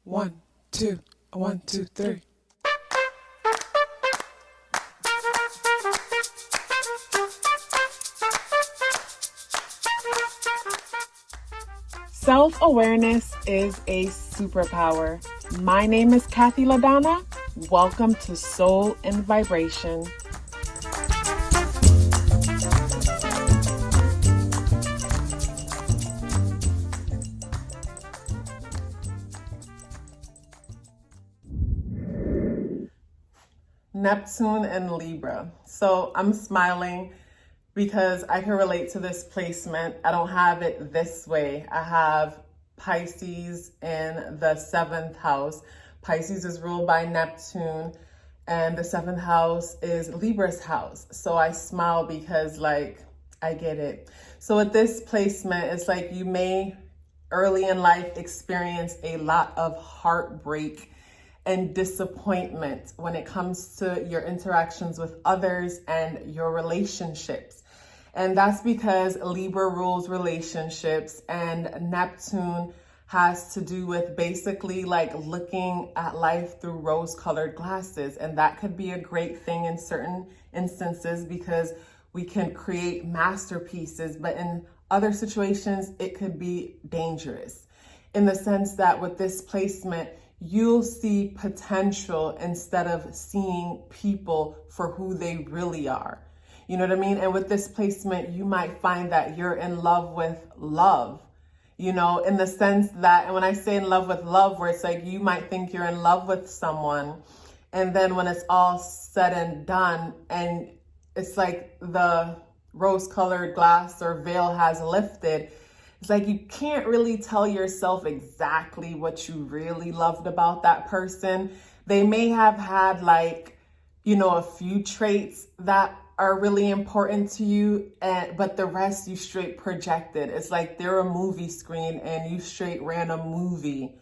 1, 2, 1, 2, 3. Self-awareness is a superpower. My name is KathyLaDonna. Welcome to Soul and Vibration. Neptune and Libra. So I'm smiling because I can relate to this placement. I don't have it this way. I have Pisces in the 7th house. Pisces is ruled by Neptune and the 7th house is Libra's house. So I smile because I get it. So with this placement, it's like you may early in life experience a lot of heartbreak and disappointment when it comes to your interactions with others and your relationships. And that's because Libra rules relationships and Neptune has to do with basically looking at life through rose-colored glasses. And that could be a great thing in certain instances because we can create masterpieces, but in other situations, it could be dangerous in the sense that with this placement, you'll see potential instead of seeing people for who they really are. You know what I mean? And with this placement, you might find that you're in love with love, in the sense that, and when I say in love with love, where it's like you might think you're in love with someone, and then when it's all said and done, and it's like the rose-colored glass or veil has lifted, it's like you can't really tell yourself exactly what you really loved about that person. They may have had a few traits that are really important to you, but the rest you straight projected. It's like they're a movie screen and you straight ran a movie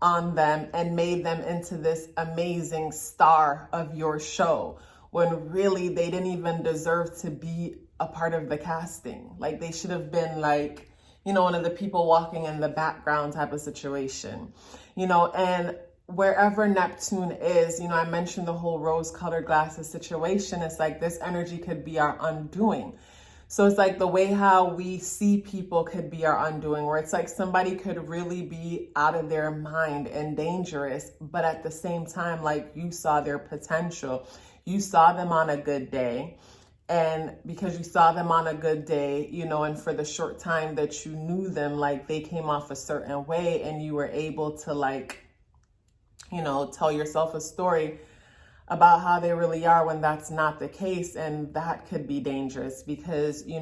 on them and made them into this amazing star of your show when really they didn't even deserve to be a part of the casting. Like they should have been one of the people walking in the background type of situation, and wherever Neptune is, I mentioned the whole rose-colored glasses situation. It's like this energy could be our undoing. So it's like the way how we see people could be our undoing, where it's like somebody could really be out of their mind and dangerous, but at the same time, you saw their potential. You saw them on a good day. And because you saw them on a good day, and for the short time that you knew them, they came off a certain way and you were able to tell yourself a story about how they really are when that's not the case. And that could be dangerous because, you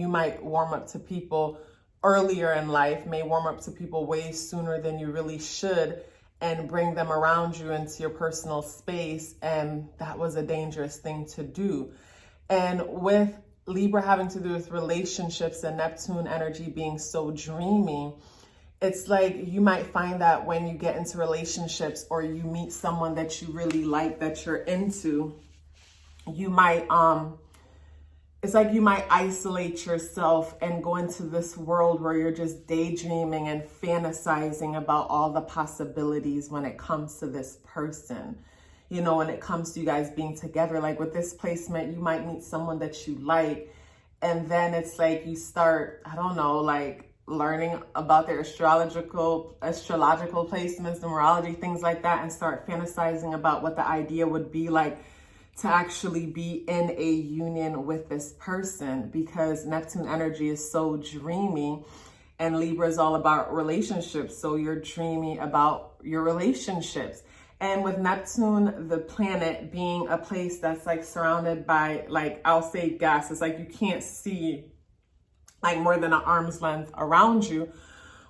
might warm up to people earlier in life, may warm up to people way sooner than you really should and bring them around you into your personal space. And that was a dangerous thing to do. And with Libra having to do with relationships and Neptune energy being so dreamy, it's like you might find that when you get into relationships or you meet someone that you really like, that you're into, you might, it's like you might isolate yourself and go into this world where you're just daydreaming and fantasizing about all the possibilities when it comes to this person. When it comes to you guys being together, with this placement, you might meet someone that you like, and then it's like you start, learning about their astrological placements, numerology, things like that, and start fantasizing about what the idea would be like to actually be in a union with this person, because Neptune energy is so dreamy and Libra is all about relationships. So you're dreamy about your relationships. And with Neptune, the planet being a place that's surrounded by I'll say gas, it's like you can't see more than an arm's length around you.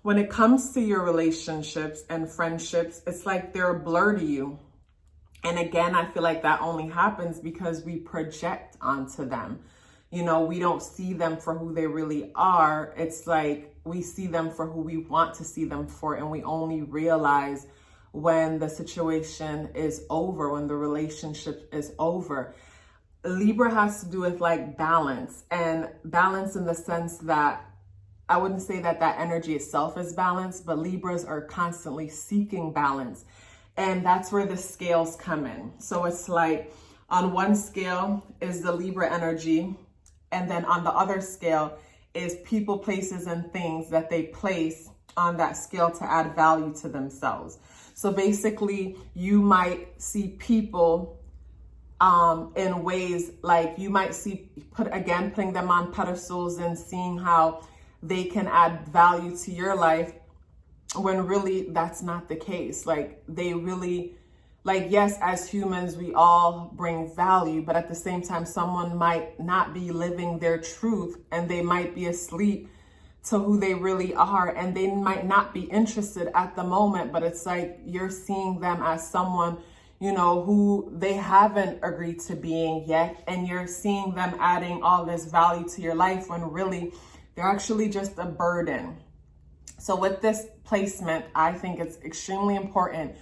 When it comes to your relationships and friendships, it's like they're a blur to you. And again, I feel like that only happens because we project onto them. We don't see them for who they really are. It's like we see them for who we want to see them for, and we only realize when the situation is over, when the relationship is over. Libra has to do with balance, and balance in the sense that I wouldn't say that that energy itself is balanced, but Libras are constantly seeking balance. And that's where the scales come in. So it's like on one scale is the Libra energy, and then on the other scale is people, places, and things that they place on that scale to add value to themselves. So basically, you might see people in ways like you might see, putting them on pedestals and seeing how they can add value to your life, when really that's not the case. Like they really, like, yes, as humans, we all bring value, but at the same time, someone might not be living their truth, and they might be asleep to who they really are, and they might not be interested at the moment, but it's like you're seeing them as someone, you know, who they haven't agreed to being yet, and you're seeing them adding all this value to your life when really they're actually just a burden. So with this placement, I think it's extremely important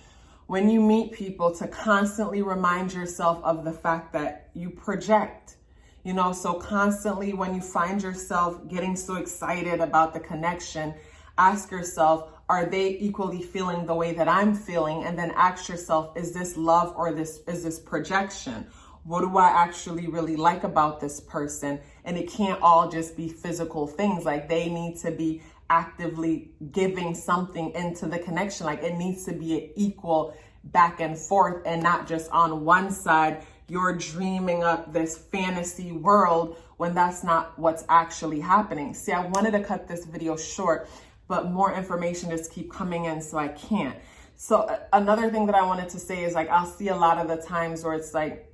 when you meet people to constantly remind yourself of the fact that you project, you know, so constantly when you find yourself getting so excited about the connection, ask yourself, are they equally feeling the way that I'm feeling? And then ask yourself, is this love or is this projection? What do I actually really like about this person? And it can't all just be physical things. Like they need to be actively giving something into the connection. Like it needs to be an equal back and forth, and not just on one side you're dreaming up this fantasy world when that's not what's actually happening. See, I wanted to cut this video short, but more information just keep coming in, so I can't. So another thing that I wanted to say is, like, I'll see a lot of the times where it's like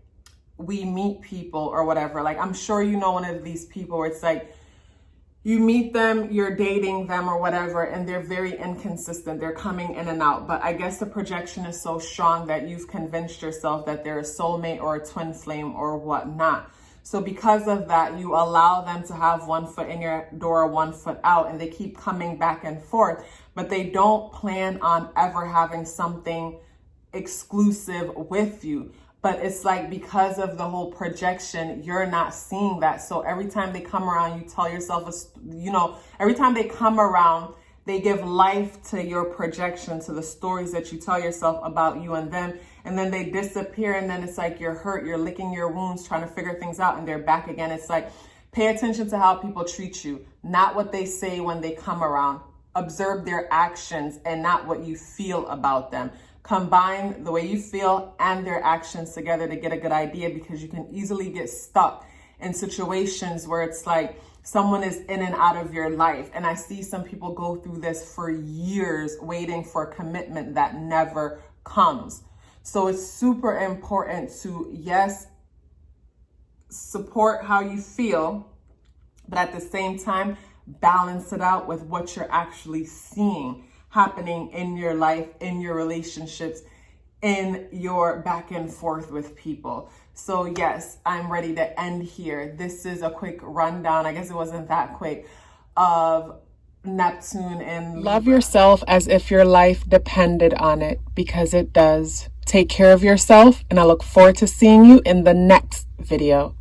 we meet people or whatever. Like, I'm sure you know one of these people where it's like you meet them, you're dating them or whatever, and they're very inconsistent. They're coming in and out. But I guess the projection is so strong that you've convinced yourself that they're a soulmate or a twin flame or whatnot. So because of that, you allow them to have one foot in your door, one foot out, and they keep coming back and forth, but they don't plan on ever having something exclusive with you. But it's like, because of the whole projection, you're not seeing that. So every time they come around, you tell yourself, every time they come around, they give life to your projection, to the stories that you tell yourself about you and them. And then they disappear, and then it's like you're hurt, you're licking your wounds, trying to figure things out, and they're back again. It's like, pay attention to how people treat you, not what they say when they come around. Observe their actions and not what you feel about them. Combine the way you feel and their actions together to get a good idea, because you can easily get stuck in situations where it's like someone is in and out of your life. And I see some people go through this for years, waiting for commitment that never comes. So it's super important to, yes, support how you feel, but at the same time, balance it out with what you're actually seeing happening in your life, in your relationships, in your back and forth with people. So yes, I'm ready to end here. This is a quick rundown, I guess it wasn't that quick, of Neptune and Libra. Love yourself as if your life depended on it, because it does. Take care of yourself, and I look forward to seeing you in the next video.